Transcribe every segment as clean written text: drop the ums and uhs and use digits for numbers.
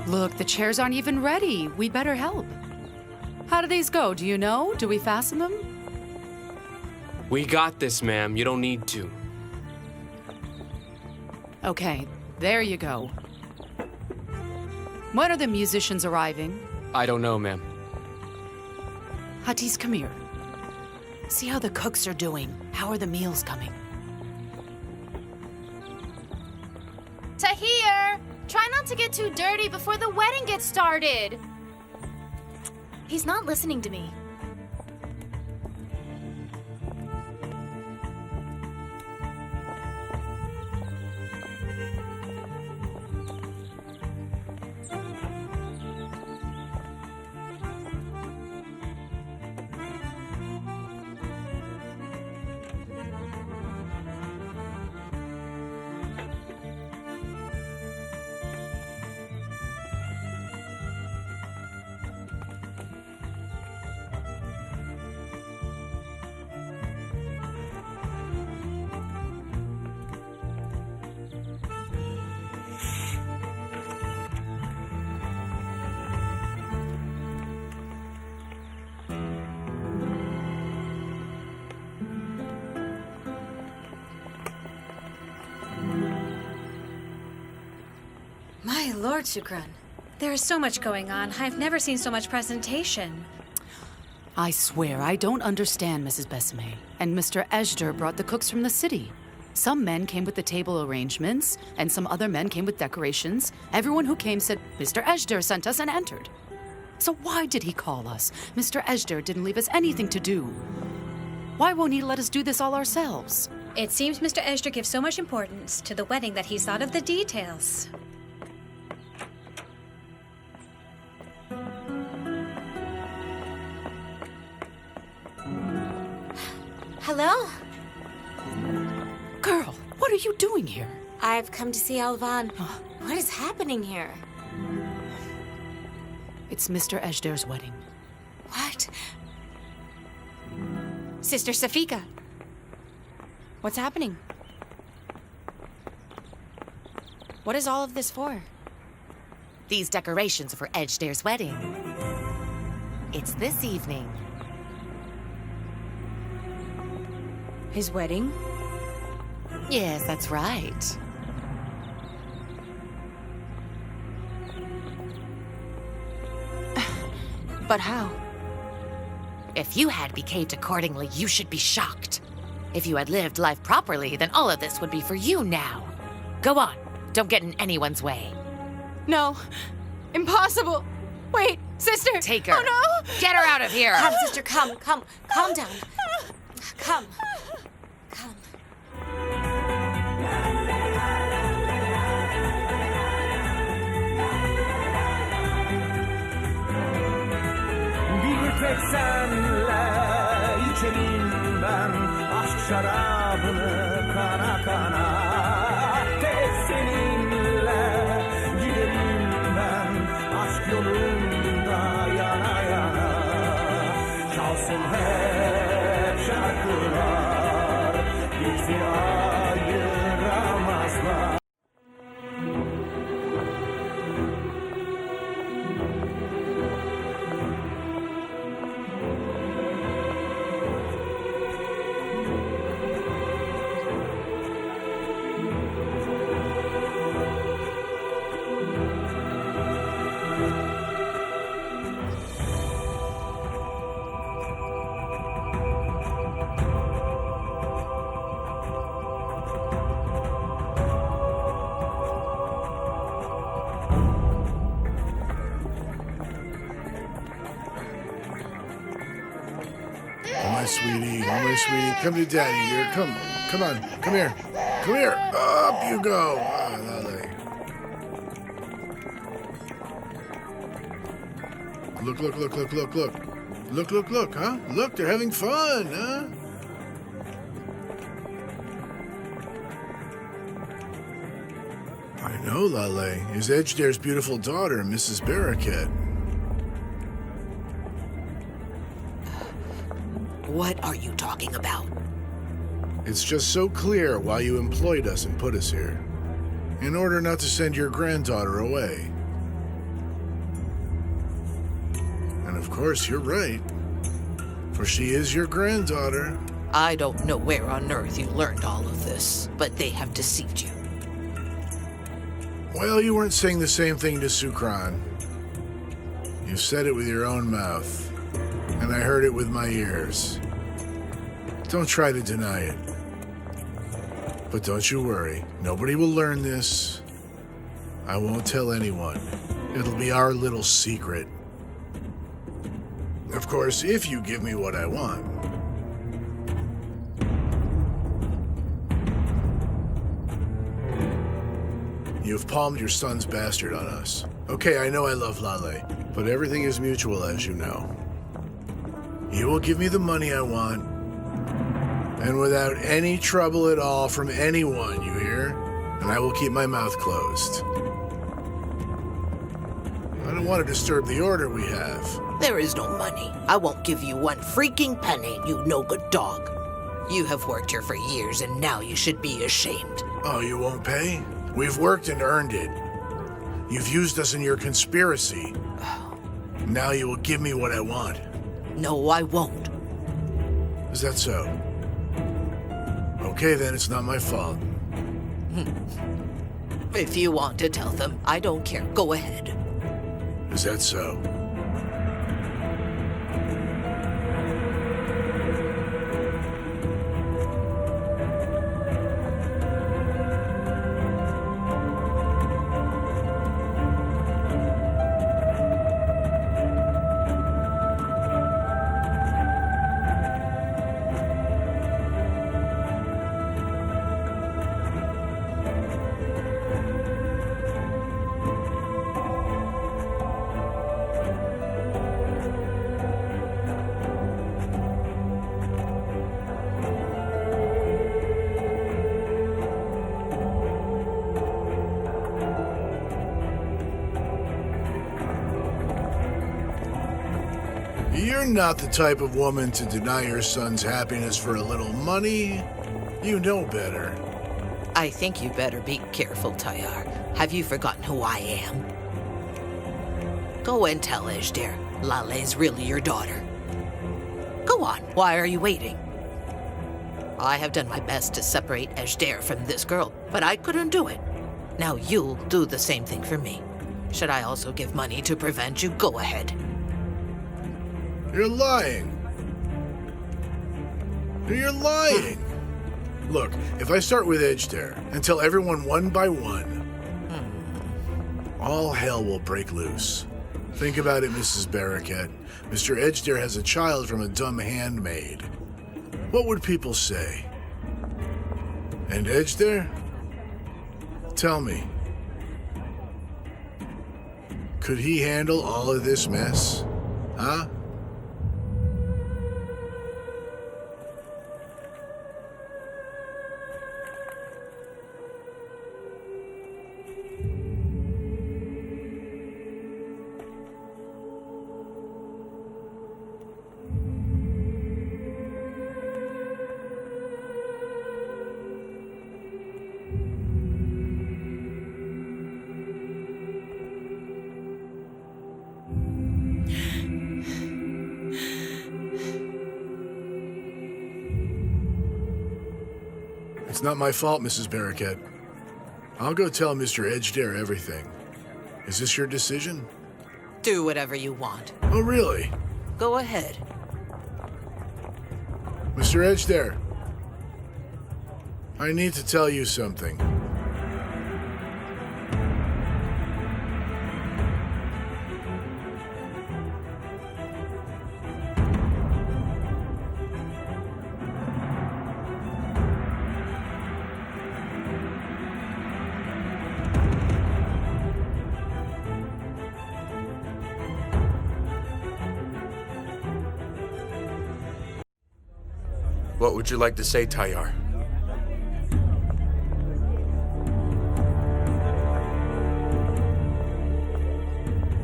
Look, the chairs aren't even ready. We'd better help. How do these go? Do you know? Do we fasten them? We got this, ma'am. You don't need to. Okay, there you go. When are the musicians arriving? I don't know, ma'am. Hatis, come here. See how the cooks are doing. How are the meals coming? Tahir! Try not to get too dirty before the wedding gets started. He's not listening to me. My lord, Shukran. There is so much going on. I've never seen so much presentation. I swear, I don't understand, Mrs. Besame. And Mr. Ejder brought the cooks from the city. Some men came with the table arrangements, and some other men came with decorations. Everyone who came said, Mr. Ejder sent us and entered. So why did he call us? Mr. Ejder didn't leave us anything to do. Why won't he let us do this all ourselves? It seems Mr. Ejder gives so much importance to the wedding that he's thought of the details. Hello? Girl, what are you doing here? I've come to see Alvan. What is happening here? It's Mr. Ejder's wedding. What? Sister Safika. What's happening? What is all of this for? These decorations are for Ejder's wedding. It's this evening. His wedding? Yes, that's right. But how? If you had behaved accordingly, you should be shocked. If you had lived life properly, then all of this would be for you now. Go on. Don't get in anyone's way. No. Impossible. Wait, sister. Take her. Oh, no. Get her out of here. Come, sister, come. Calm down. Come. Bir tek senle içerim ben aşk şarabını kana kana. Tek seninle giderim ben aşk yolunda yana yana. Çalsın hep şarkılar bizi ayıramazlar. My sweetie, come to daddy here. Come on, come here. Up you go. Ah, Lale. Look, huh? Look, they're having fun, huh? I know, Lale. Is Ejder's beautiful daughter, Mrs. Barakat. What are you talking about? It's just so clear why you employed us and put us here. In order not to send your granddaughter away. Of course, you're right. For she is your granddaughter. I don't know where on earth you learned all of this, but they have deceived you. Well, you weren't saying the same thing to Sukran. You said it with your own mouth, and I heard it with my ears. Don't try to deny it. But don't you worry, nobody will learn this. I won't tell anyone. It'll be our little secret. Of course, if you give me what I want. You've palmed your son's bastard on us. Okay, I know I love Lale, but everything is mutual, as you know. You will give me the money I want, and without any trouble at all from anyone, you hear? And I will keep my mouth closed. I don't want to disturb the order we have. There is no money. I won't give you one freaking penny, you no-good dog. You have worked here for years, and now you should be ashamed. Oh, you won't pay? We've worked and earned it. You've used us in your conspiracy. Now you will give me what I want. No, I won't. Is that so? Okay, then it's not my fault. If you want to tell them, I don't care. Go ahead. Is that so? You're not the type of woman to deny your son's happiness for a little money. You know better. I think you better be careful, Tayar. Have you forgotten who I am? Go and tell Ejder. Lale's really your daughter. Go on. Why are you waiting? I have done my best to separate Ejder from this girl, but I couldn't do it. Now you'll do the same thing for me. Should I also give money to prevent you? Go ahead. You're lying. You're lying. Look, if I start with Ejder and tell everyone one by one, all hell will break loose. Think about it, Mrs. Barraquette. Mr. Ejder has a child from a dumb handmaid. What would people say? And Ejder? Tell me. Could he handle all of this mess? Huh? It's not my fault, Mrs. Barraquette. I'll go tell Mr. Ejder everything. Is this your decision? Do whatever you want. Oh, really? Go ahead. Mr. Ejder, I need to tell you something. What would you like to say, Tayar?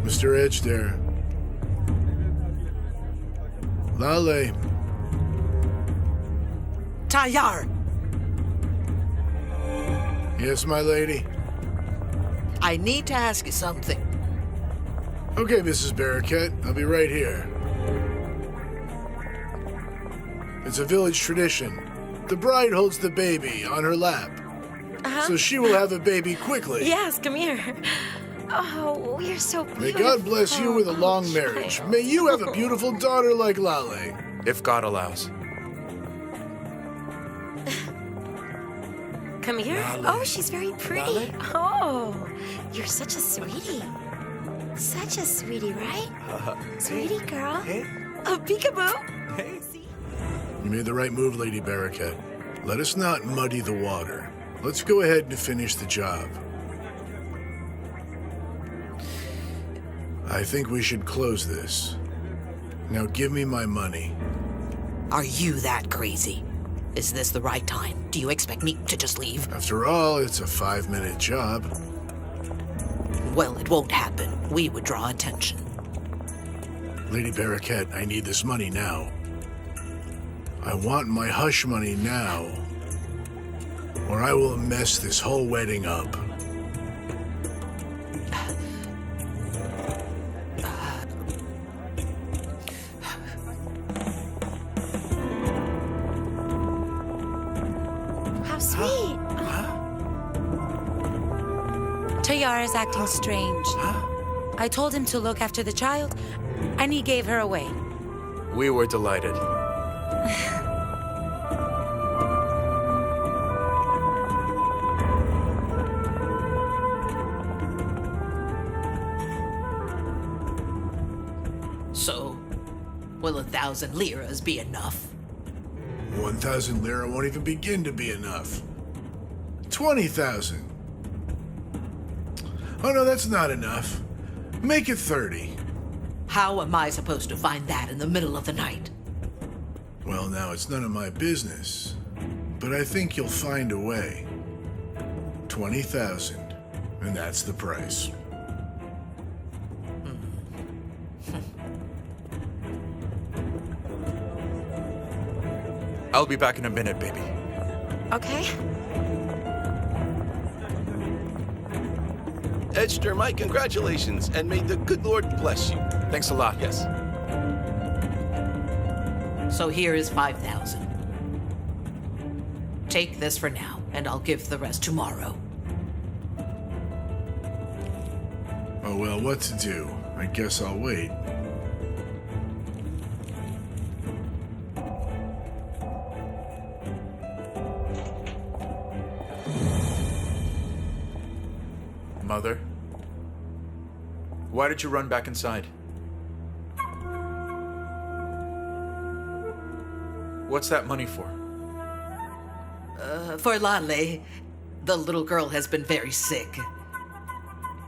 Mr. Ejder. Lale. Tayar! Yes, my lady? I need to ask you something. Okay, Mrs. Barraquette. I'll be right here. It's a village tradition. The bride holds the baby on her lap. So she will have a baby quickly. Yes, come here. Oh, you're so beautiful. May God bless you with a long marriage. child. May you have a beautiful daughter like Lale. If God allows. Come here. Oh, she's very pretty. Oh, you're such a sweetie. Such a sweetie, right? Sweetie girl. Hey. Oh, peekaboo. Hey. You made the right move, Lady Barraquette. Let us not muddy the water. Let's go ahead and finish the job. I think we should close this. Now give me my money. Are you that crazy? Is this the right time? Do you expect me to just leave? After all, it's a 5-minute job. Well, it won't happen. We would draw attention. Lady Barraquette, I need this money now. I want my hush money now, or I will mess this whole wedding up. How sweet. Tayar is acting strange. I told him to look after the child, and he gave her away. We were delighted. So, will 1,000 liras be enough? 1,000 lira won't even begin to be enough. 20,000. Oh no, that's not enough. Make it 30. How am I supposed to find that in the middle of the night? Well, now it's none of my business, but I think you'll find a way. 20,000, and that's the price. I'll be back in a minute, baby. Okay. Ejder, my congratulations, and may the good Lord bless you. Thanks a lot. Yes. So here is 5,000. Take this for now, and I'll give the rest tomorrow. Oh well, what to do? I guess I'll wait. Mother? Why did you run back inside? What's that money for? For Lale, the little girl has been very sick.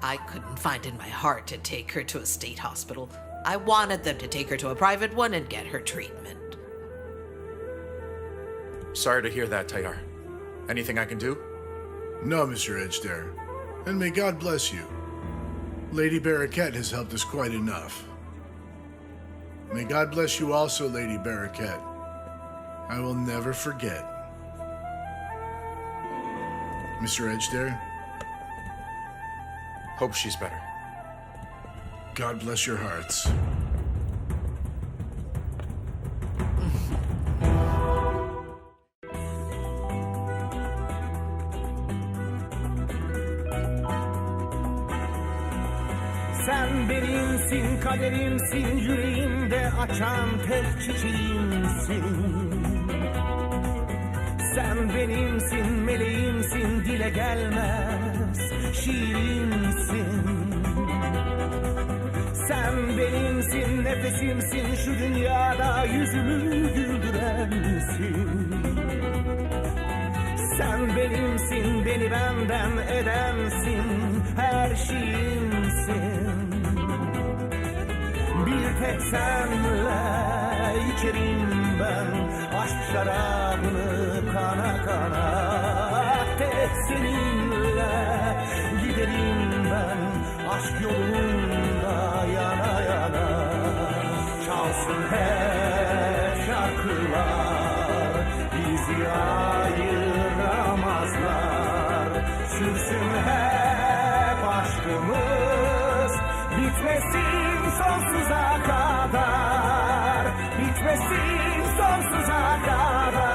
I couldn't find in my heart to take her to a state hospital. I wanted them to take her to a private one and get her treatment. Sorry to hear that, Tayar. Anything I can do? No, Mr. Ejder. And may God bless you. Lady Barraquette has helped us quite enough. May God bless you also, Lady Barraquette. I will never forget. Mr. Ejder, Hope she's better. God bless your hearts. Sen benimsin, kaderimsin, yüreğimde açan tek çiçeğimsin. Sen benimsin, meleğimsin, dile gelmez şiirimsin. Sen benimsin, nefesimsin, şu dünyada yüzümü güldürensin. Sen benimsin, beni benden edensin, her şeyimsin. Bir tek senle içerim ben aşk şarabını kana kana. Tek seninle giderim ben aşk yolunda yana yana. Çalsın hep şarkılar, bizi ayıramazlar. Sürsün hep aşkımız, bitmesin sonsuza kadar. Bitmesin sonsuza sonsuza kadar.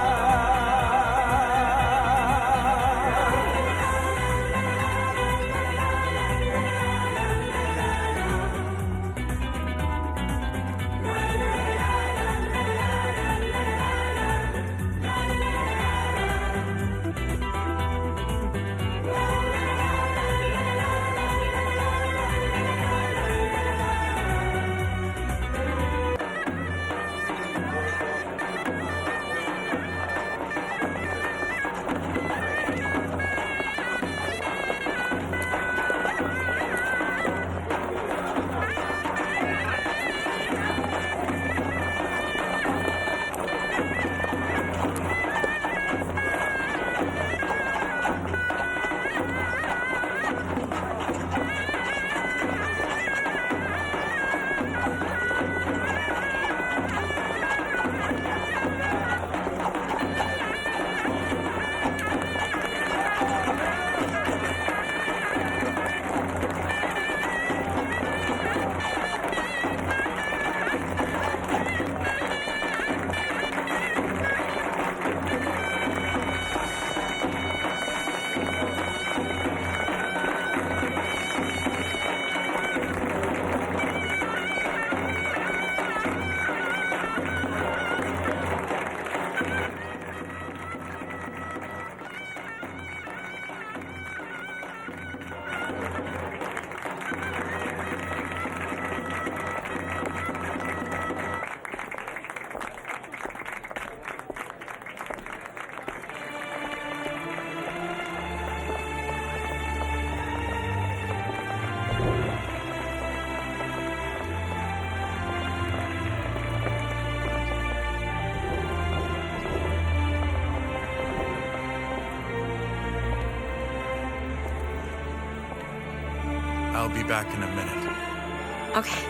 I'll be back in a minute. Okay.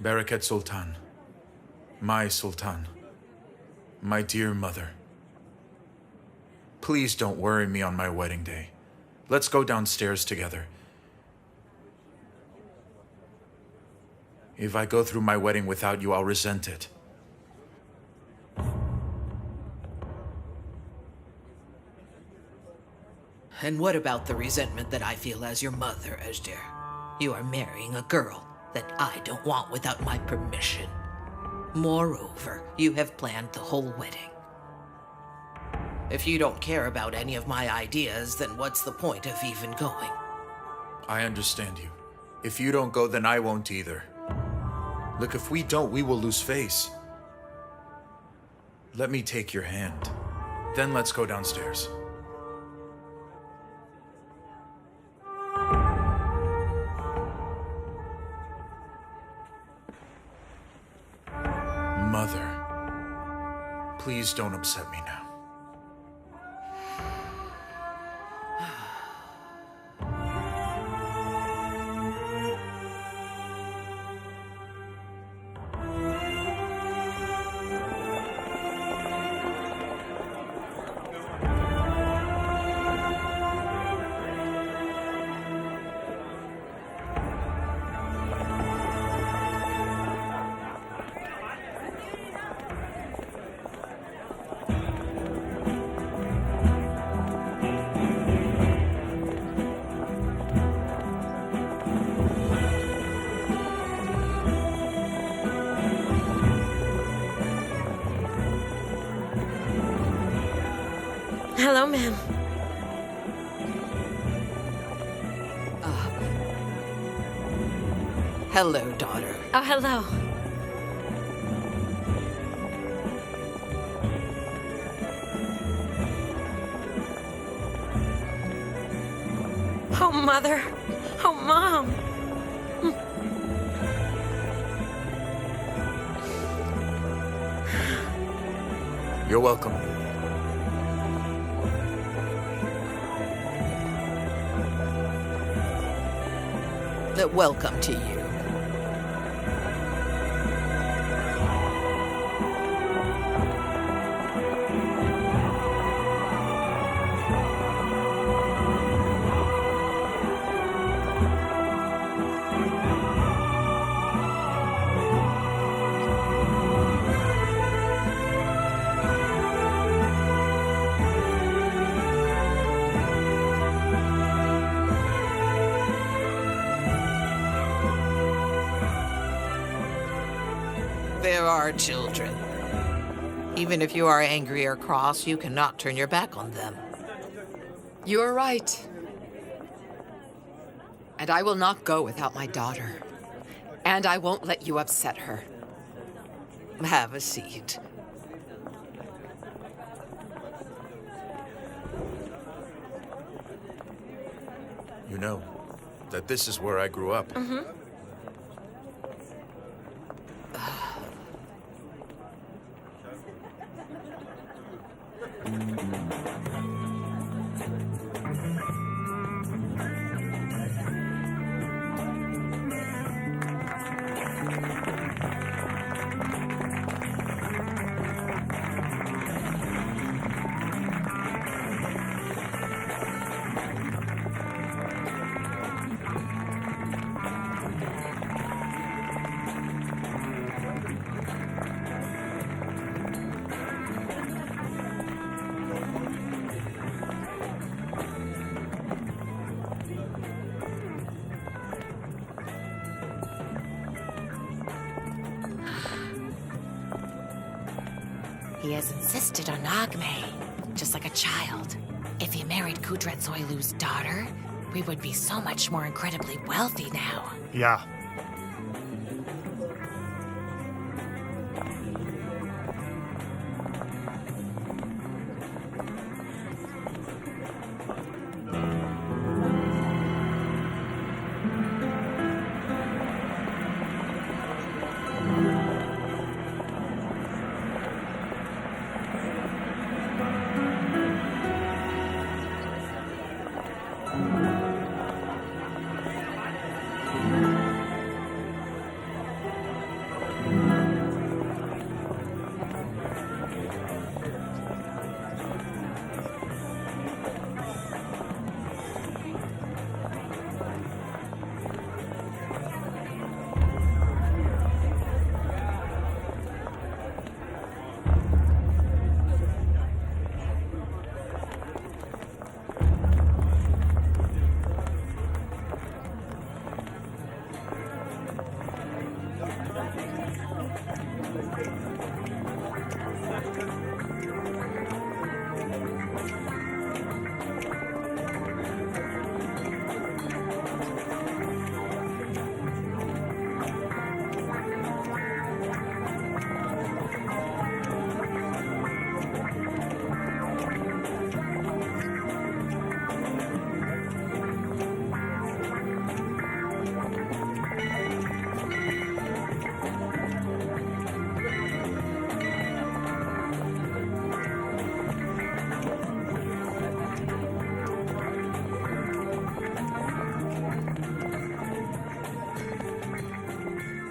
Barakat Sultan, my Sultan, my dear mother. Please don't worry me on my wedding day. Let's go downstairs together. If I go through my wedding without you, I'll resent it. And what about the resentment that I feel as your mother, Ejder? You are marrying a girl that I don't want without my permission. Moreover, you have planned the whole wedding. If you don't care about any of my ideas, then what's the point of even going? I understand you. If you don't go, then I won't either. Look, if we don't, we will lose face. Let me take your hand. Then let's go downstairs. Mother, please don't upset me now. Hello, ma'am. Hello, daughter. Oh, hello. Oh, Mother. Oh, Mom. You're welcome. Welcome to you. There are children. Even if you are angry or cross, you cannot turn your back on them. You're right. And I will not go without my daughter. And I won't let you upset her. Have a seat. You know that this is where I grew up. Mm-hmm. He has insisted on Nağme, just like a child. If he married Kudret Soylu's daughter, we would be so much more incredibly wealthy now. Yeah.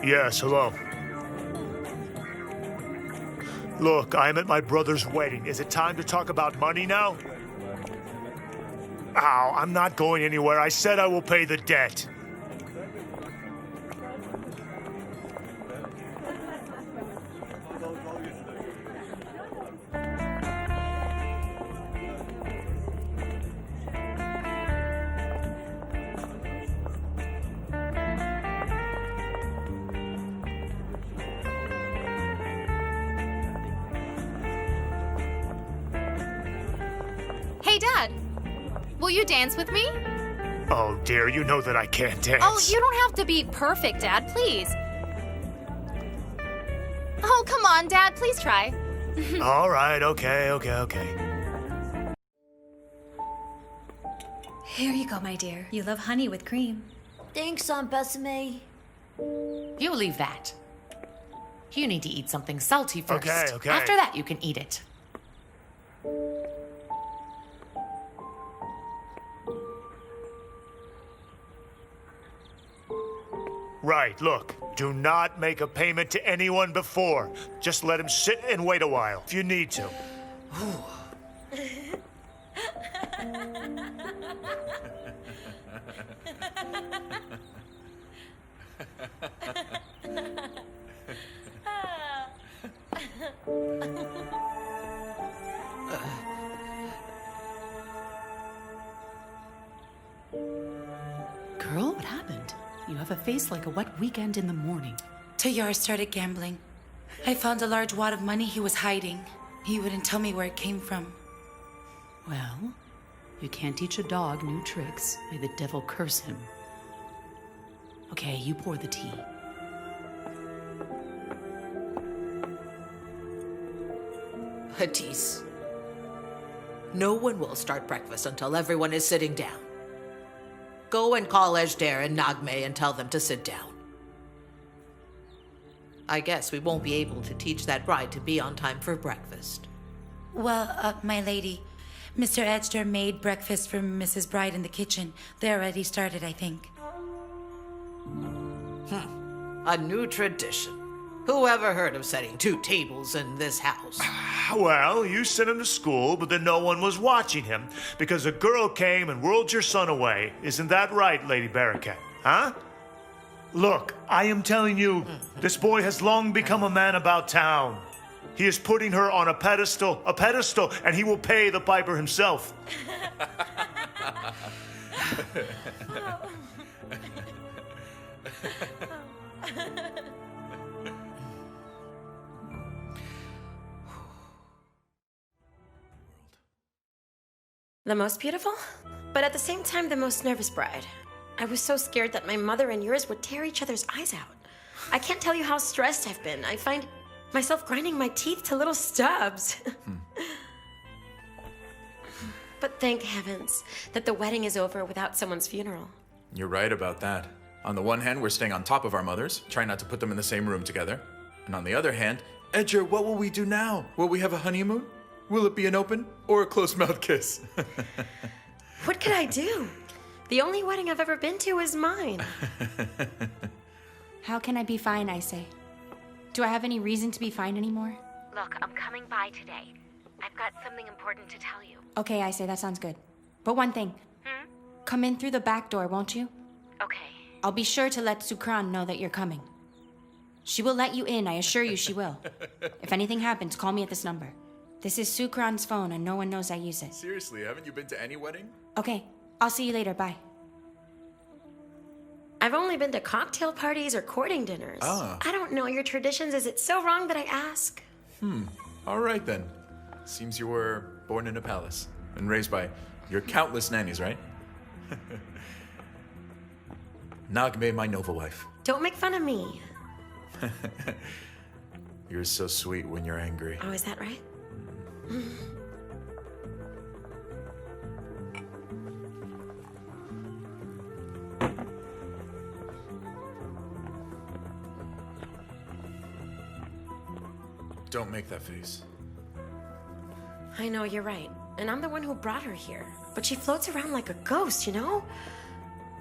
Yes, hello. Look, I'm at my brother's wedding. Is it time to talk about money now? Ow, I'm not going anywhere. I said I will pay the debt. Hey, Dad. Will you dance with me? Oh, dear, you know that I can't dance. Oh, you don't have to be perfect, Dad, please. Oh, come on, Dad, please try. All right, okay. Here you go, my dear. You love honey with cream. Thanks, Aunt Besame. You leave that. You need to eat something salty first. Okay. After that, you can eat it. Right, look. Do not make a payment to anyone before. Just let him sit and wait a while, if you need to. Girl, what happened? You have a face like a wet weekend in the morning. Tayar started gambling. I found a large wad of money he was hiding. He wouldn't tell me where it came from. Well, you can't teach a dog new tricks. May the devil curse him. Okay, you pour the tea. Hatis. No one will start breakfast until everyone is sitting down. Go and call Ejder and Nağme and tell them to sit down. I guess we won't be able to teach that bride to be on time for breakfast. Well, my lady, Mr. Ejder made breakfast for Mrs. Bride in the kitchen. They already started, I think. A new tradition. Who ever heard of setting 2 tables in this house? Well, you sent him to school, but then no one was watching him because a girl came and whirled your son away. Isn't that right, Lady Barricat? Huh? Look, I am telling you, this boy has long become a man about town. He is putting her on a pedestal, and he will pay the piper himself. The most beautiful, but at the same time the most nervous bride. I was so scared that my mother and yours would tear each other's eyes out. I can't tell you how stressed I've been. I find myself grinding my teeth to little stubs. But thank heavens that the wedding is over without someone's funeral. You're right about that. On the one hand, we're staying on top of our mothers, trying not to put them in the same room together. And on the other hand, Ejder, what will we do now? Will we have a honeymoon? Will it be an open or a closed-mouthed kiss? What could I do? The only wedding I've ever been to is mine. How can I be fine, I say? Do I have any reason to be fine anymore? Look, I'm coming by today. I've got something important to tell you. Okay, I say, that sounds good. But one thing. Come in through the back door, won't you? Okay. I'll be sure to let Sukran know that you're coming. She will let you in, I assure you she will. If anything happens, call me at this number. This is Sukran's phone and no one knows I use it. Seriously, haven't you been to any wedding? Okay, I'll see you later, bye. I've only been to cocktail parties or courting dinners. Ah. I don't know your traditions. Is it so wrong that I ask? All right then. Seems you were born in a palace and raised by your countless nannies, right? Nağme, my noble wife. Don't make fun of me. You're so sweet when you're angry. Oh, is that right? Don't make that face. I know, you're right. And I'm the one who brought her here. But she floats around like a ghost, you know?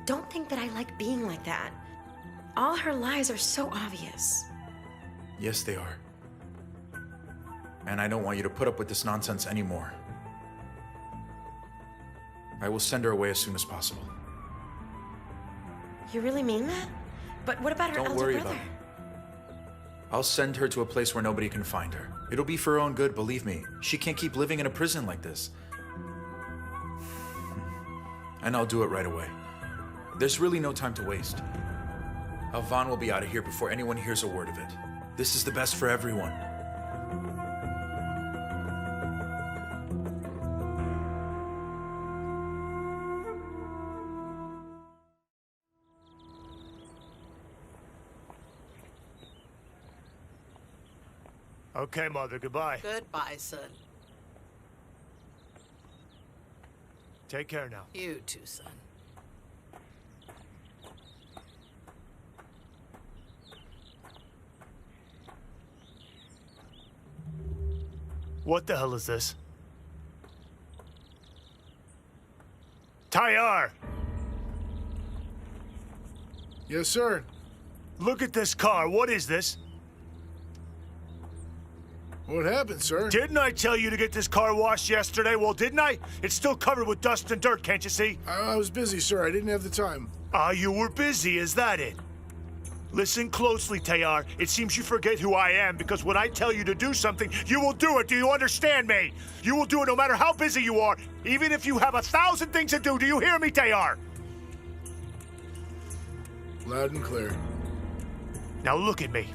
Don't think that I like being like that. All her lies are so obvious. Yes, they are. And I don't want you to put up with this nonsense anymore. I will send her away as soon as possible. You really mean that? But what about her Don't elder worry brother? about it. I'll send her to a place where nobody can find her. It'll be for her own good, believe me. She can't keep living in a prison like this. And I'll do it right away. There's really no time to waste. Alvan will be out of here before anyone hears a word of it. This is the best for everyone. Okay, Mother, goodbye. Goodbye, son. Take care now. You too, son. What the hell is this? Tyar! Yes, sir. Look at this car. What is this? What happened, sir? Didn't I tell you to get this car washed yesterday? Well, didn't I? It's still covered with dust and dirt, can't you see? I was busy, sir. I didn't have the time. You were busy, is that it? Listen closely, Tayar. It seems you forget who I am, because when I tell you to do something, you will do it. Do you understand me? You will do it no matter how busy you are, even if you have 1,000 things to do. Do you hear me, Tayar? Loud and clear. Now look at me.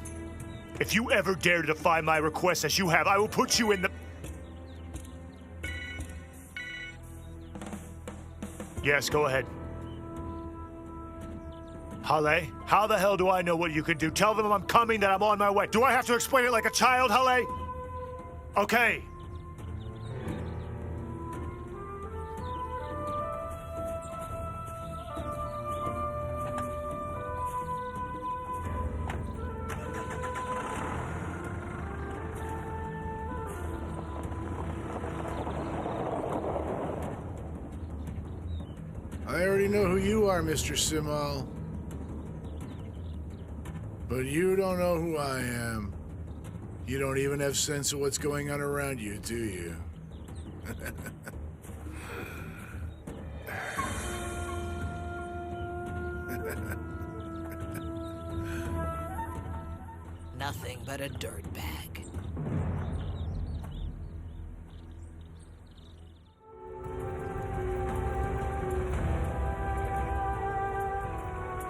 If you ever dare to defy my request as you have, I will put you in the... Yes, go ahead. Hale, how the hell do I know what you can do? Tell them I'm coming, that I'm on my way. Do I have to explain it like a child, Hale? Okay. I already know who you are, Mr. Simal. But you don't know who I am. You don't even have sense of what's going on around you, do you? Nothing but a dirtbag.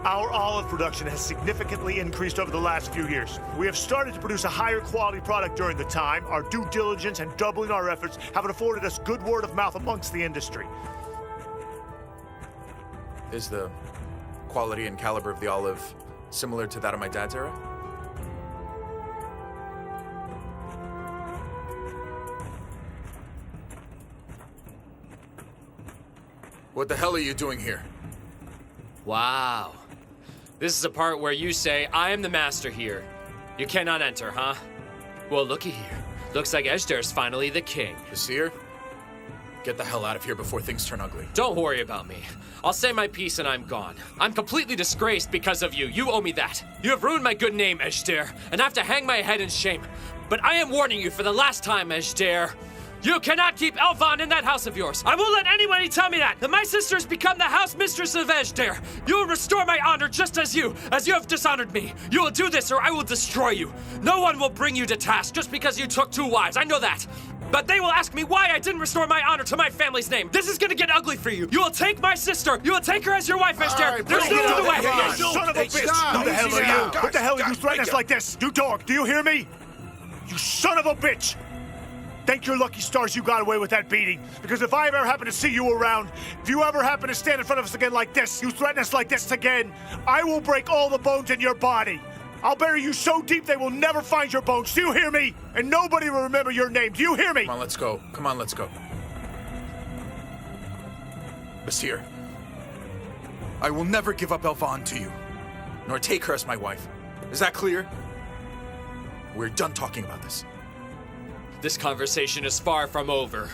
Our olive production has significantly increased over the last few years. We have started to produce a higher quality product during the time. Our due diligence and doubling our efforts have afforded us good word of mouth amongst the industry. Is the quality and caliber of the olive similar to that of my dad's era? What the hell are you doing here? Wow. This is the part where you say, I am the master here. You cannot enter, huh? Well, looky here. Looks like Ejder's finally the king. Vizier, get the hell out of here before things turn ugly. Don't worry about me. I'll say my piece and I'm gone. I'm completely disgraced because of you. You owe me that. You have ruined my good name, Ejder, and I have to hang my head in shame. But I am warning you for the last time, Ejder. You cannot keep Elvan in that house of yours. I won't let anybody tell me that my sister has become the house mistress of Ejder. You will restore my honor just as you have dishonored me. You will do this or I will destroy you. No one will bring you to task just because you took 2 wives. I know that. But they will ask me why I didn't restore my honor to my family's name. This is gonna get ugly for you. You will take my sister. You will take her as your wife, Ejder. There's no other way. You son of a bitch! Who the hell are you? What the hell are you threatening us like this? You dog, do you hear me? You son of a bitch! Thank your lucky stars you got away with that beating. Because if I ever happen to see you around, if you ever happen to stand in front of us again like this, you threaten us like this again, I will break all the bones in your body. I'll bury you so deep they will never find your bones. Do you hear me? And nobody will remember your name. Do you hear me? Come on, let's go. Come on, let's go. Basir, I will never give up Elvan to you, nor take her as my wife. Is that clear? We're done talking about this. This conversation is far from over.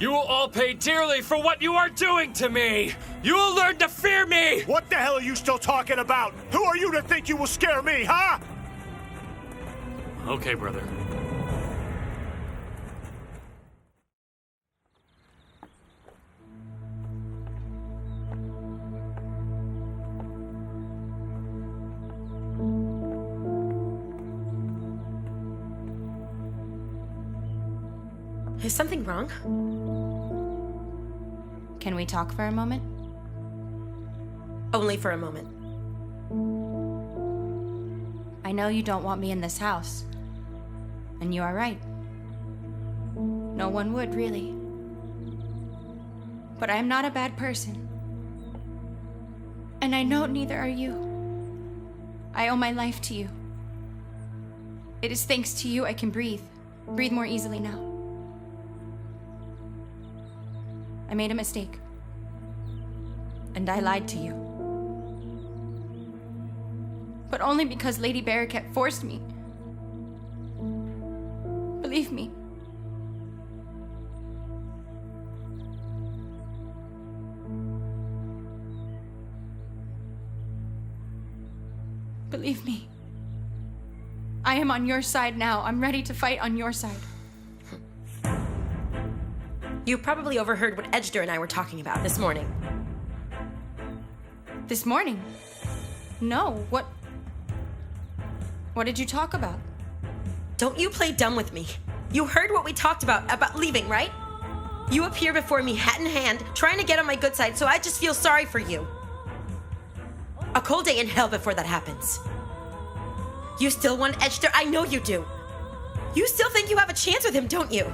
You will all pay dearly for what you are doing to me! You will learn to fear me! What the hell are you still talking about? Who are you to think you will scare me, huh? Okay, brother. Is something wrong? Can we talk for a moment? Only for a moment. I know you don't want me in this house. And you are right. No one would, really. But I am not a bad person. And I know neither are you. I owe my life to you. It is thanks to you I can breathe more easily now. I made a mistake. And I lied to you. But only because Lady Barriquette forced me. Believe me. Believe me. I am on your side now. I'm ready to fight on your side. You probably overheard what Ejder and I were talking about this morning. This morning? No, what did you talk about? Don't you play dumb with me. You heard what we talked about leaving, right? You appear before me hat in hand, trying to get on my good side, so I just feel sorry for you. A cold day in hell before that happens. You still want Ejder? I know you do. You still think you have a chance with him, don't you?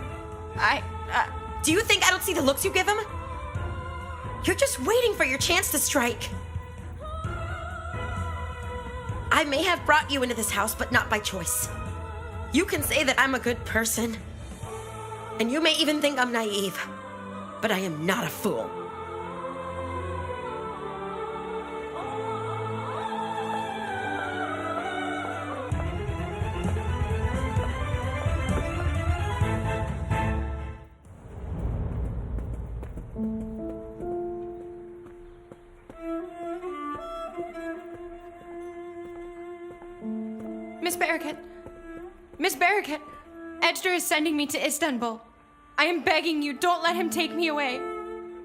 Do you think I don't see the looks you give him? You're just waiting for your chance to strike. I may have brought you into this house, but not by choice. You can say that I'm a good person, and you may even think I'm naive, but I am not a fool. Miss Barriquette! Miss Barriquette! Ejder is sending me to Istanbul. I am begging you, don't let him take me away.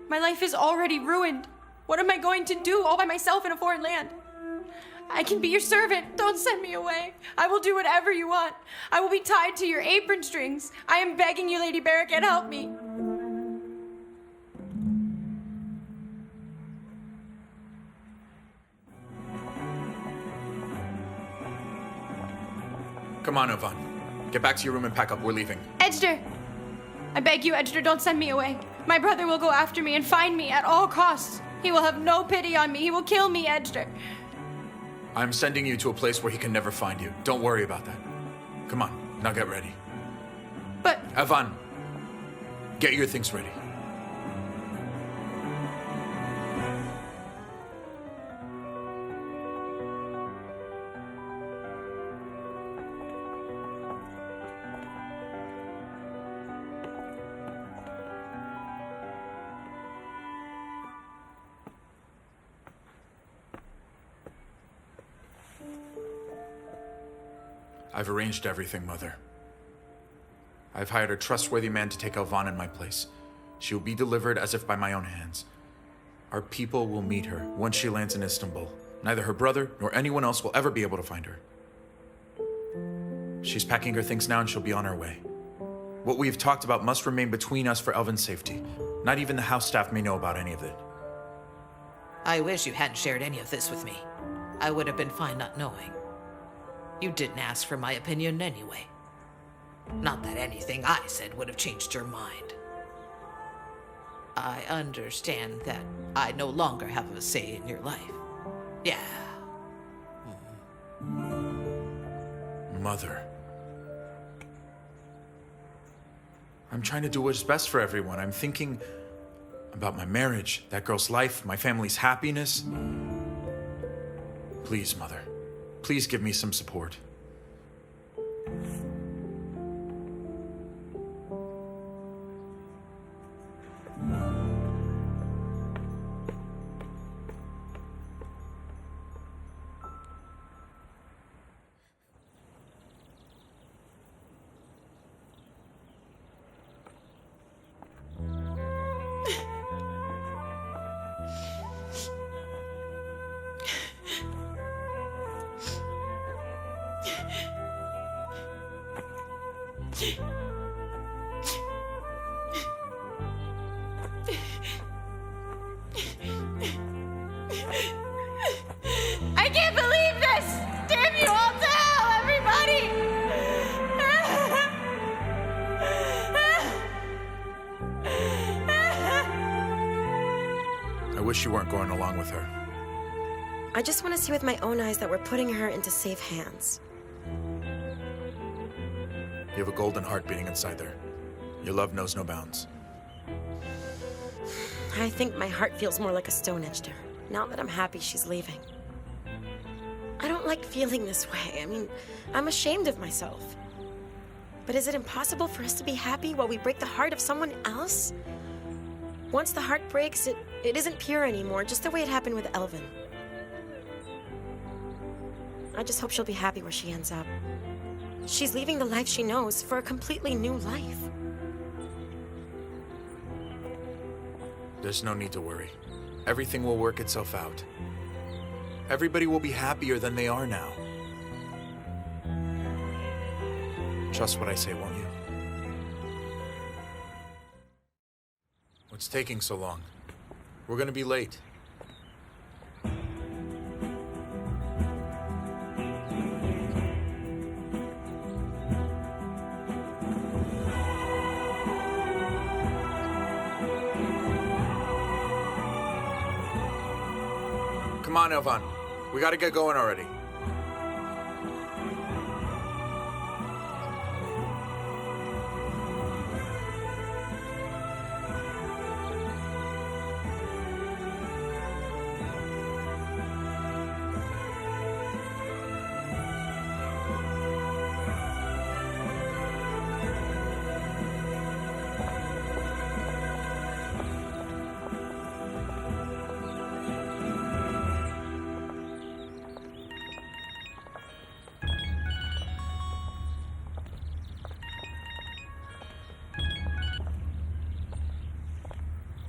My life is already ruined. What am I going to do all by myself in a foreign land? I can be your servant. Don't send me away. I will do whatever you want. I will be tied to your apron strings. I am begging you, Lady Barriquette, help me. Come on, Yvonne. Get back to your room and pack up. We're leaving. Ejder! I beg you, Ejder, don't send me away. My brother will go after me and find me at all costs. He will have no pity on me. He will kill me, Ejder. I'm sending you to a place where he can never find you. Don't worry about that. Come on, now get ready. But... Yvonne, get your things ready. I've arranged everything, Mother. I've hired a trustworthy man to take Yvonne in my place. She will be delivered as if by my own hands. Our people will meet her once she lands in Istanbul. Neither her brother nor anyone else will ever be able to find her. She's packing her things now and she'll be on her way. What we've talked about must remain between us for Elvin's safety. Not even the house staff may know about any of it. I wish you hadn't shared any of this with me. I would have been fine not knowing. You didn't ask for my opinion anyway. Not that anything I said would have changed your mind. I understand that I no longer have a say in your life. Yeah. Mother. I'm trying to do what's best for everyone. I'm thinking about my marriage, that girl's life, my family's happiness. Please, Mother. Please give me some support. I can't believe this! Damn you all to hell, everybody! I wish you weren't going along with her. I just want to see with my own eyes that we're putting her into safe hands. You have a golden heart beating inside there. Your love knows no bounds. I think my heart feels more like a stone, Ejder, now that I'm happy she's leaving. I don't like feeling this way. I mean, I'm ashamed of myself. But is it impossible for us to be happy while we break the heart of someone else? Once the heart breaks, it isn't pure anymore, just the way it happened with Elvin. I just hope she'll be happy where she ends up. She's leaving the life she knows for a completely new life. There's no need to worry. Everything will work itself out. Everybody will be happier than they are now. Trust what I say, won't you? What's taking so long? We're gonna be late. Come on, Elvan. We gotta get going already.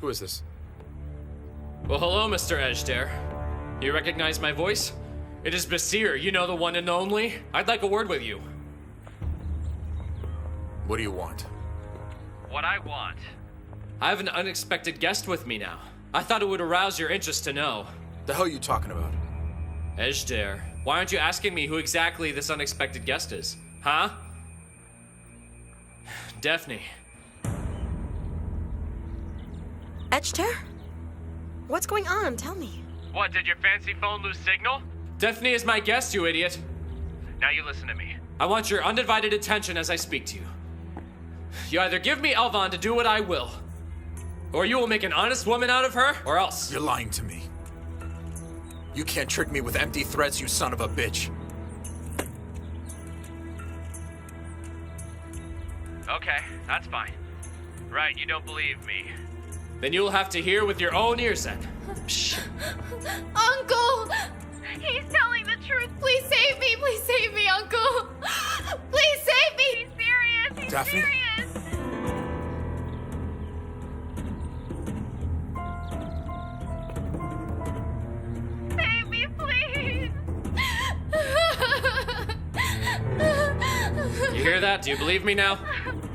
Who is this? Well, hello, Mr. Ejder. You recognize my voice? It is Basir, you know, the one and only. I'd like a word with you. What do you want? What I want? I have an unexpected guest with me now. I thought it would arouse your interest to know. The hell are you talking about? Ejder, why aren't you asking me who exactly this unexpected guest is? Huh? Daphne. Ejder? What's going on? Tell me. What, did your fancy phone lose signal? Daphne is my guest, you idiot. Now you listen to me. I want your undivided attention as I speak to you. You either give me Elvan to do what I will, or you will make an honest woman out of her, or else. You're lying to me. You can't trick me with empty threats, you son of a bitch. Okay, that's fine. Right, you don't believe me. Then you'll have to hear with your own ears then. Shh. Uncle! He's telling the truth. Please save me. Please save me, Uncle. Please save me. He's serious. He's Daphne? serious. Save me, please. You hear that? Do you believe me now?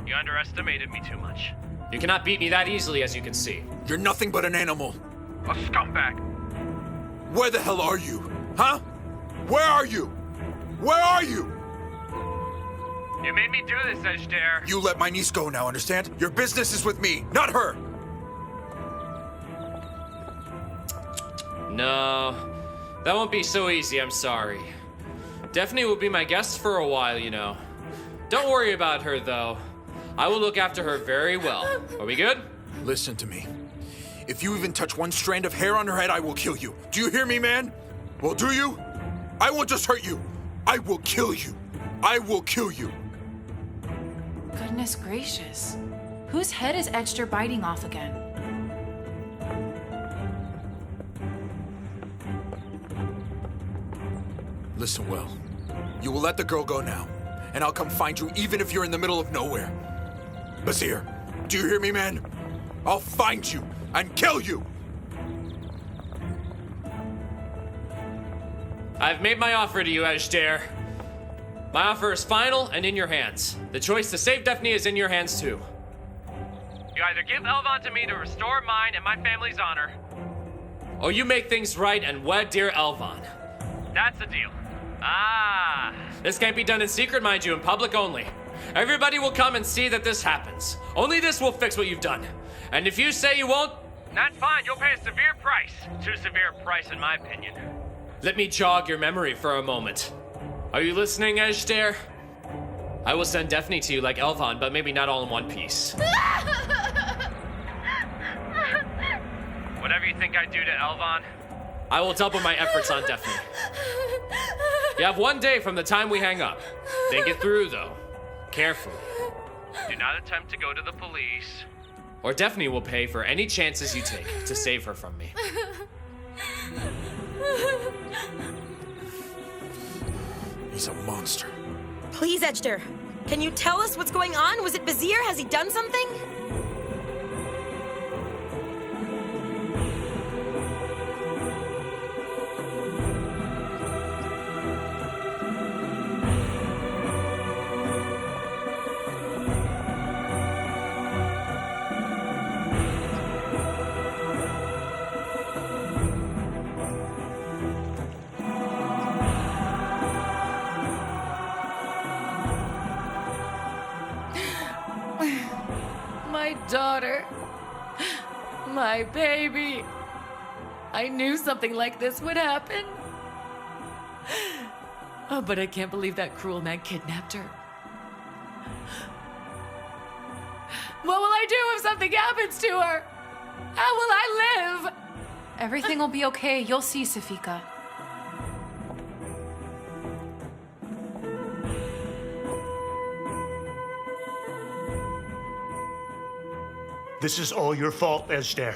You underestimated me too much. You cannot beat me that easily, as you can see. You're nothing but an animal. A scumbag. Where the hell are you? Huh? Where are you? Where are you? You made me do this, Ejder. You let my niece go now, understand? Your business is with me, not her. No, that won't be so easy, I'm sorry. Daphne will be my guest for a while, you know. Don't worry about her, though. I will look after her very well. Are we good? Listen to me. If you even touch one strand of hair on her head, I will kill you. Do you hear me, man? Well, do you? I won't just hurt you. I will kill you. I will kill you. Goodness gracious. Whose head is Ejder biting off again? Listen well. You will let the girl go now, and I'll come find you even if you're in the middle of nowhere. Basir, do you hear me, man? I'll find you and kill you! I've made my offer to you, Ejder. My offer is final and in your hands. The choice to save Daphne is in your hands, too. You either give Elvan to me to restore mine and my family's honor, or you make things right and wed dear Elvan. That's the deal. Ah, this can't be done in secret, mind you, in public only. Everybody will come and see that this happens. Only this will fix what you've done. And if you say you won't, that's fine. You'll pay a severe price. Too severe a price, in my opinion. Let me jog your memory for a moment. Are you listening, Ejder? I will send Daphne to you like Elvan, but maybe not all in one piece. whatever you think I'd do to Elvan, I will double my efforts on Daphne. You have 1 day from the time we hang up. Think it through, though. Carefully. Do not attempt to go to the police, or Daphne will pay for any chances you take to save her from me. He's a monster. Please, Ejder. Can you tell us what's going on? Was it Bazir? Has he done something? My daughter. My baby. I knew something like this would happen. Oh, but I can't believe that cruel man kidnapped her. What will I do if something happens to her? How will I live? Everything will be okay. You'll see, Safika. This is all your fault, Ejder.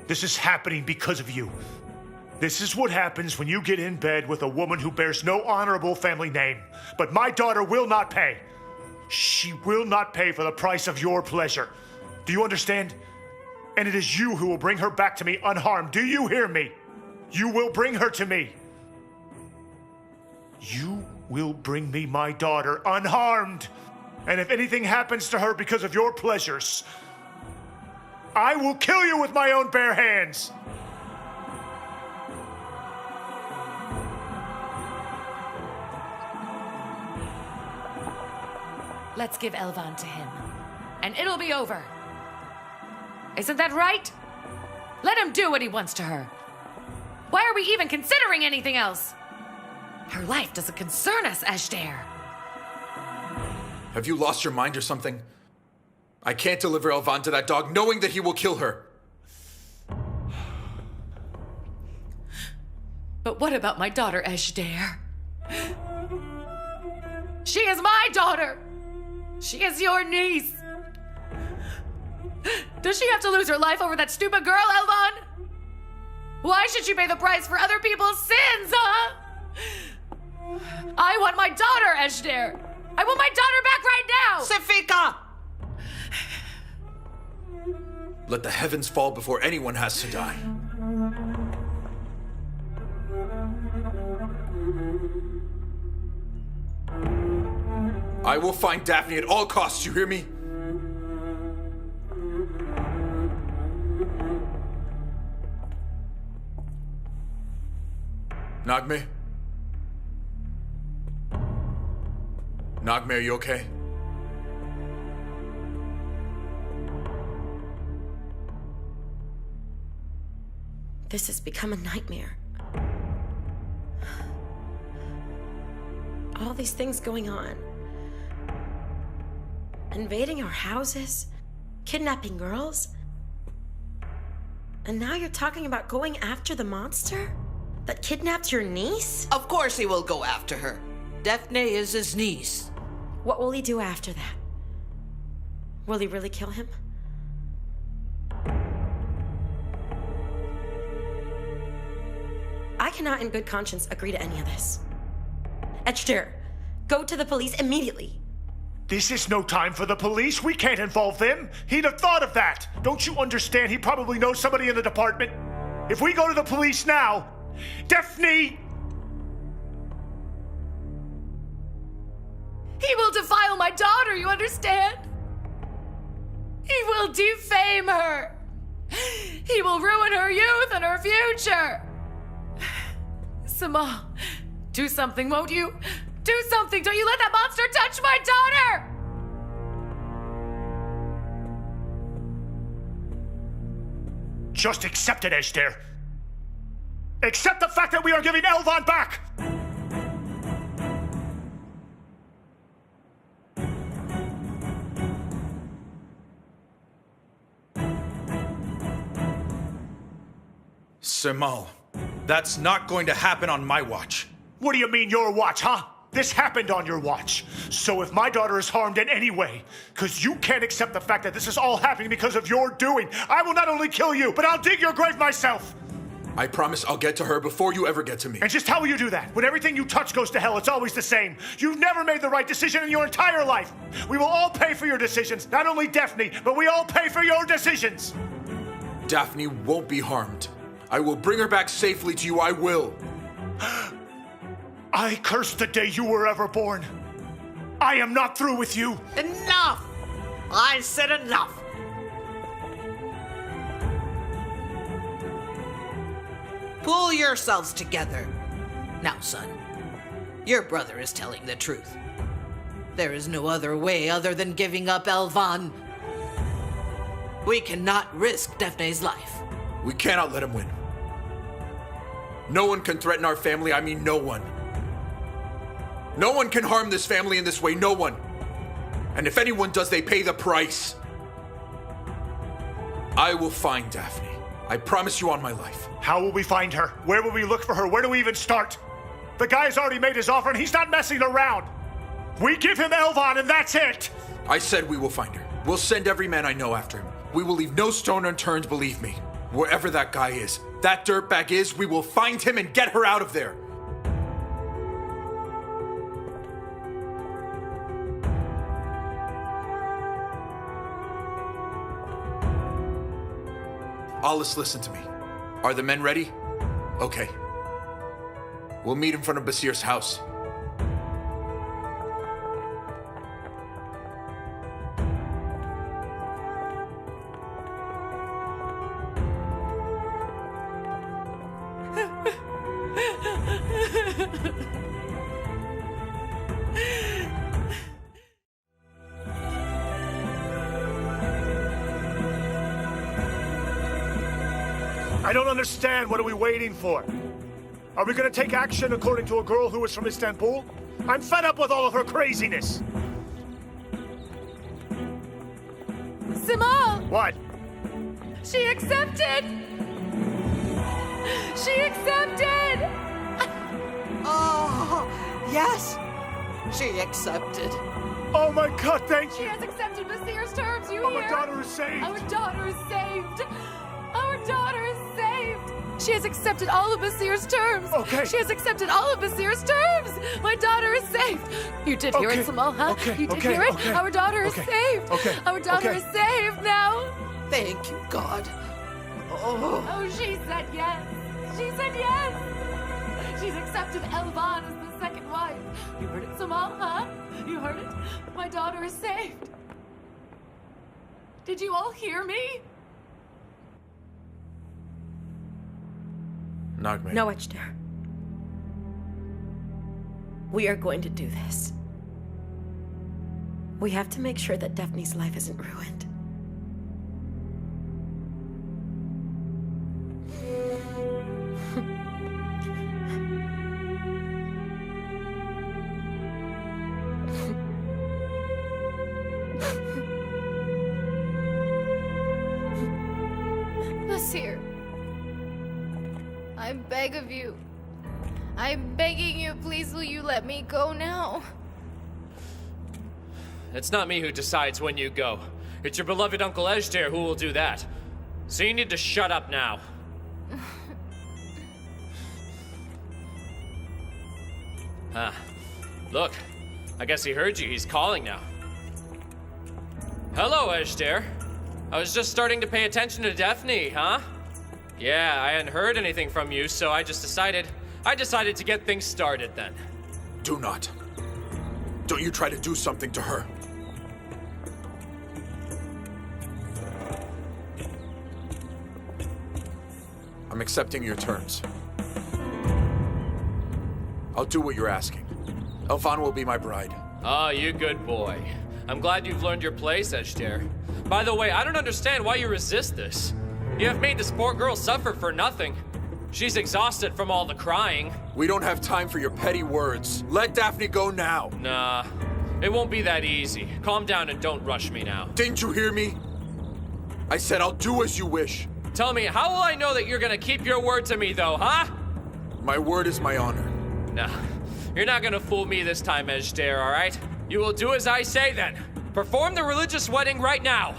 This is happening because of you. This is what happens when you get in bed with a woman who bears no honorable family name. But my daughter will not pay. She will not pay for the price of your pleasure. Do you understand? And it is you who will bring her back to me unharmed. Do you hear me? You will bring her to me. You will bring me my daughter unharmed. And if anything happens to her because of your pleasures, I will kill you with my own bare hands. Let's give Elvan to him, and it'll be over. Isn't that right? Let him do what he wants to her. Why are we even considering anything else? Her life doesn't concern us, Ejder. Have you lost your mind or something? I can't deliver Elvan to that dog knowing that he will kill her. But what about my daughter, Ejder? She is my daughter! She is your niece! Does she have to lose her life over that stupid girl, Elvan? Why should she pay the price for other people's sins, huh? I want my daughter, Ejder! I want my daughter back right now! Safika! Let the heavens fall before anyone has to die. I will find Daphne at all costs, you hear me? Nağme? Nağme, are you okay? This has become a nightmare. All these things going on. Invading our houses, kidnapping girls. And now you're talking about going after the monster that kidnapped your niece? Of course he will go after her. Daphne is his niece. What will he do after that? Will he really kill him? I cannot in good conscience agree to any of this. Ejder, go to the police immediately. This is no time for the police. We can't involve them. He'd have thought of that. Don't you understand? He probably knows somebody in the department. If we go to the police now, Daphne... He will defile my daughter, you understand? He will defame her. He will ruin her youth and her future. Sima, do something, won't you? Do something! Don't you let that monster touch my daughter! Just accept it, Ejder. Accept the fact that we are giving Elvan back! Semal, that's not going to happen on my watch. What do you mean your watch, huh? This happened on your watch. So if my daughter is harmed in any way, because you can't accept the fact that this is all happening because of your doing, I will not only kill you, but I'll dig your grave myself. I promise I'll get to her before you ever get to me. And just how will you do that? When everything you touch goes to hell, it's always the same. You've never made the right decision in your entire life. We will all pay for your decisions. Not only Daphne, but we all pay for your decisions. Daphne won't be harmed. I will bring her back safely to you, I will. I curse the day you were ever born. I am not through with you. Enough! I said enough. Pull yourselves together. Now, son, your brother is telling the truth. There is no other way other than giving up Elvan. We cannot risk Daphne's life. We cannot let him win. No one can threaten our family, I mean no one. No one can harm this family in this way, no one. And if anyone does, they pay the price. I will find Daphne. I promise you on my life. How will we find her? Where will we look for her? Where do we even start? The guy's already made his offer and he's not messing around. We give him Elvan and that's it. I said we will find her. We'll send every man I know after him. We will leave no stone unturned, believe me. Wherever that guy is, that dirtbag is, we will find him and get her out of there. Alice, listen to me. Are the men ready? Okay. We'll meet in front of Basir's house. I don't understand. What are we waiting for? Are we going to take action according to a girl who is from Istanbul? I'm fed up with all of her craziness. Semal! What? She accepted! She accepted! Oh, yes. She accepted. Oh my God, thank you. She has accepted Basir's terms, you hear? Our daughter is saved. Our daughter is saved. Our daughter is saved. She has accepted all of Basir's terms. Okay. She has accepted all of Basir's terms. My daughter is saved. You did hear it, Semal, huh? Okay. You did hear it? Okay. Our daughter is saved. Okay. Our daughter is saved now. Thank you, God. Oh, she said yes. She said yes. She's accepted Elvan as the second wife. You heard it, Semal, huh? You heard it? My daughter is saved. Did you all hear me? Nağme. No, Ejder. We are going to do this. We have to make sure that Daphne's life isn't ruined. Basir, I beg of you. I'm begging you, please will you let me go now? It's not me who decides when you go. It's your beloved Uncle Ejder who will do that. So you need to shut up now. Look, I guess he heard you. He's calling now. Hello, Ejder. I was just starting to pay attention to Daphne, huh? Yeah, I hadn't heard anything from you, so I decided to get things started then. Do not. Don't you try to do something to her. I'm accepting your terms. I'll do what you're asking. Elvan will be my bride. Oh, you good boy. I'm glad you've learned your place, Ejder. By the way, I don't understand why you resist this. You have made this poor girl suffer for nothing. She's exhausted from all the crying. We don't have time for your petty words. Let Daphne go now. Nah, it won't be that easy. Calm down and don't rush me now. Didn't you hear me? I said I'll do as you wish. Tell me, how will I know that you're gonna keep your word to me, though, huh? My word is my honor. No, you're not gonna fool me this time, Ejder, all right? You will do as I say, then. Perform the religious wedding right now.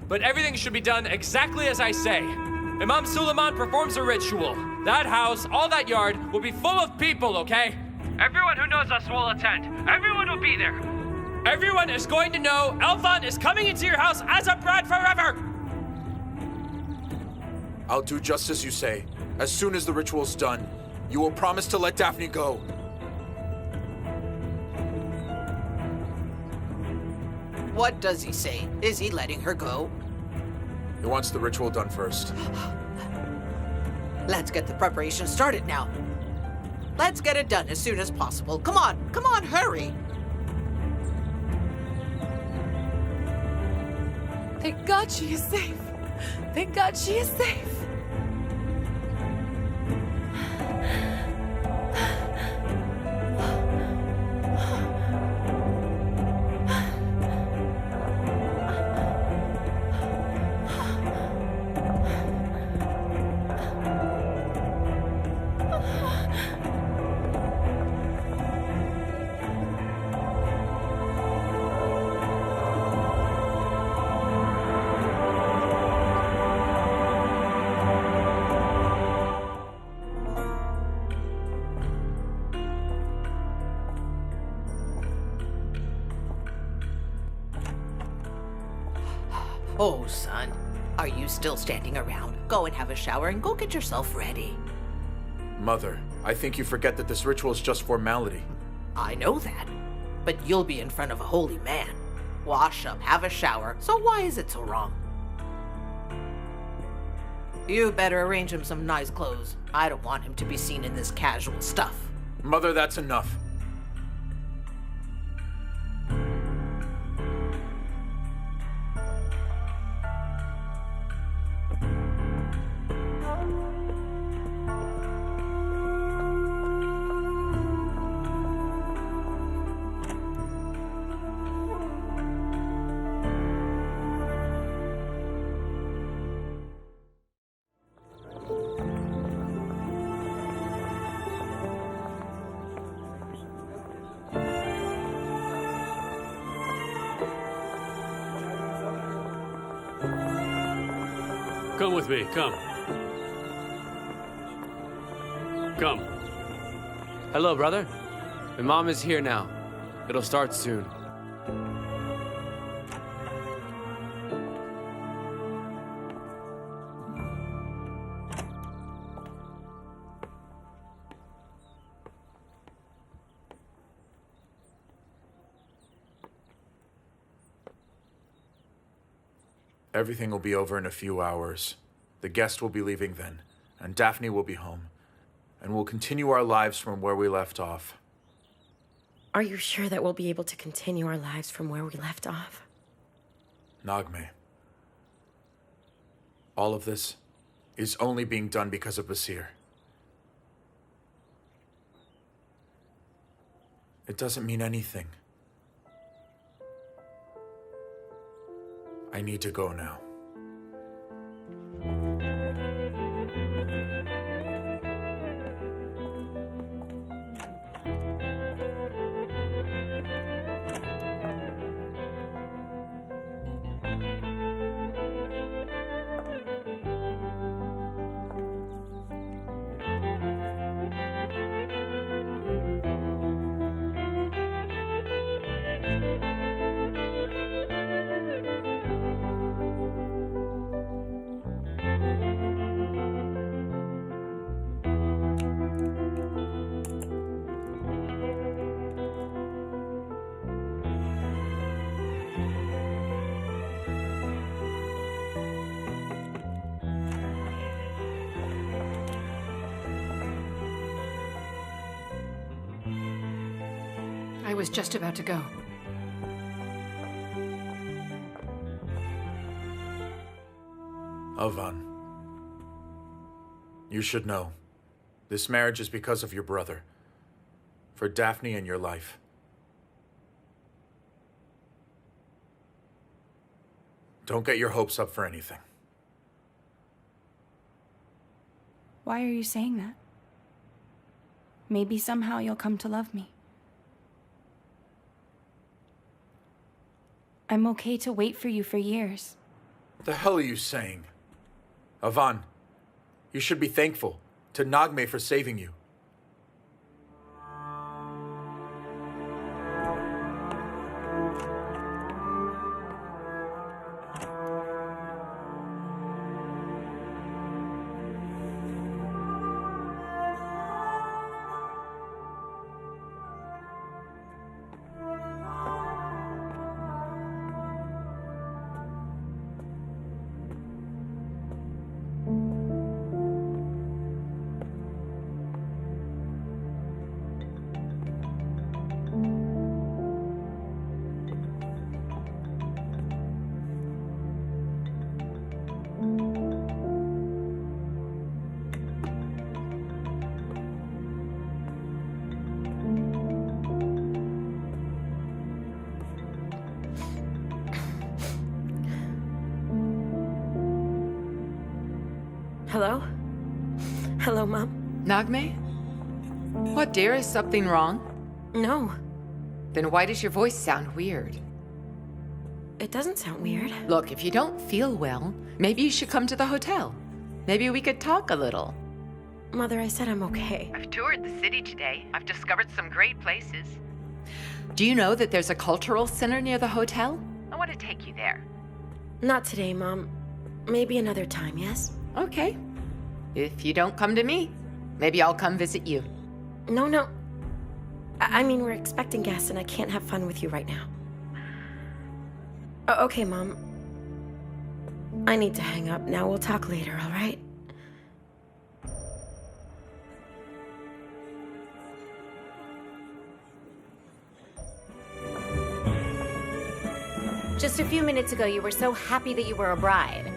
But everything should be done exactly as I say. Imam Suleiman performs a ritual. That house, all that yard, will be full of people, okay? Everyone who knows us will attend. Everyone will be there. Everyone is going to know Elvan is coming into your house as a bride forever! I'll do just as you say. As soon as the ritual's done, you will promise to let Daphne go. What does he say? Is he letting her go? He wants the ritual done first. Let's get the preparation started now. Let's get it done as soon as possible. Come on, hurry. Thank God she is safe. Thank God she is safe. Oh, son, are you still standing around? Go and have a shower and go get yourself ready. Mother, I think you forget that this ritual is just formality. I know that, but you'll be in front of a holy man. Wash up, have a shower, so why is it so wrong? You better arrange him some nice clothes. I don't want him to be seen in this casual stuff. Mother, that's enough. Come with me, come. Come. Hello, brother. My mom is here now. It'll start soon. Everything will be over in a few hours. The guest will be leaving then, and Daphne will be home. And we'll continue our lives from where we left off. Are you sure that we'll be able to continue our lives from where we left off? Nağme. All of this is only being done because of Basir. It doesn't mean anything. I need to go now. I was just about to go. Elvan, you should know. This marriage is because of your brother. For Daphne and your life. Don't get your hopes up for anything. why are you saying that? Maybe somehow you'll come to love me. I'm okay to wait for you for years. The hell are you saying? Avan, you should be thankful to Nağme for saving you. Hello? Hello, Mom? Nağme? What, dear? Is something wrong? No. Then why does your voice sound weird? It doesn't sound weird. Look, if you don't feel well, maybe you should come to the hotel. Maybe we could talk a little. Mother, I said I'm okay. I've toured the city today. I've discovered some great places. Do you know that there's a cultural center near the hotel? I want to take you there. Not today, Mom. Maybe another time, yes? Okay. If you don't come to me, maybe I'll come visit you. No. I mean, we're expecting guests and I can't have fun with you right now. Okay, Mom. I need to hang up now. We'll talk later, all right? Just a few minutes ago, you were so happy that you were a bride.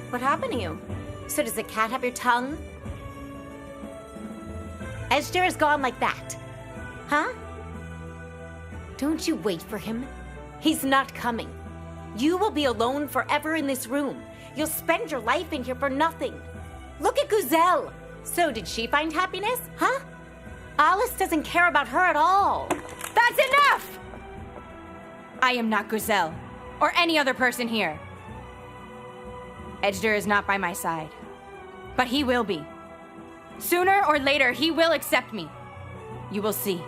What happened to you? So does the cat have your tongue? Ejder is gone like that. Huh? Don't you wait for him. He's not coming. You will be alone forever in this room. You'll spend your life in here for nothing. Look at Güzel. So did she find happiness? Huh? Alice doesn't care about her at all. That's enough! I am not Güzel, or any other person here. Ejder is not by my side, but he will be. Sooner or later, he will accept me. You will see.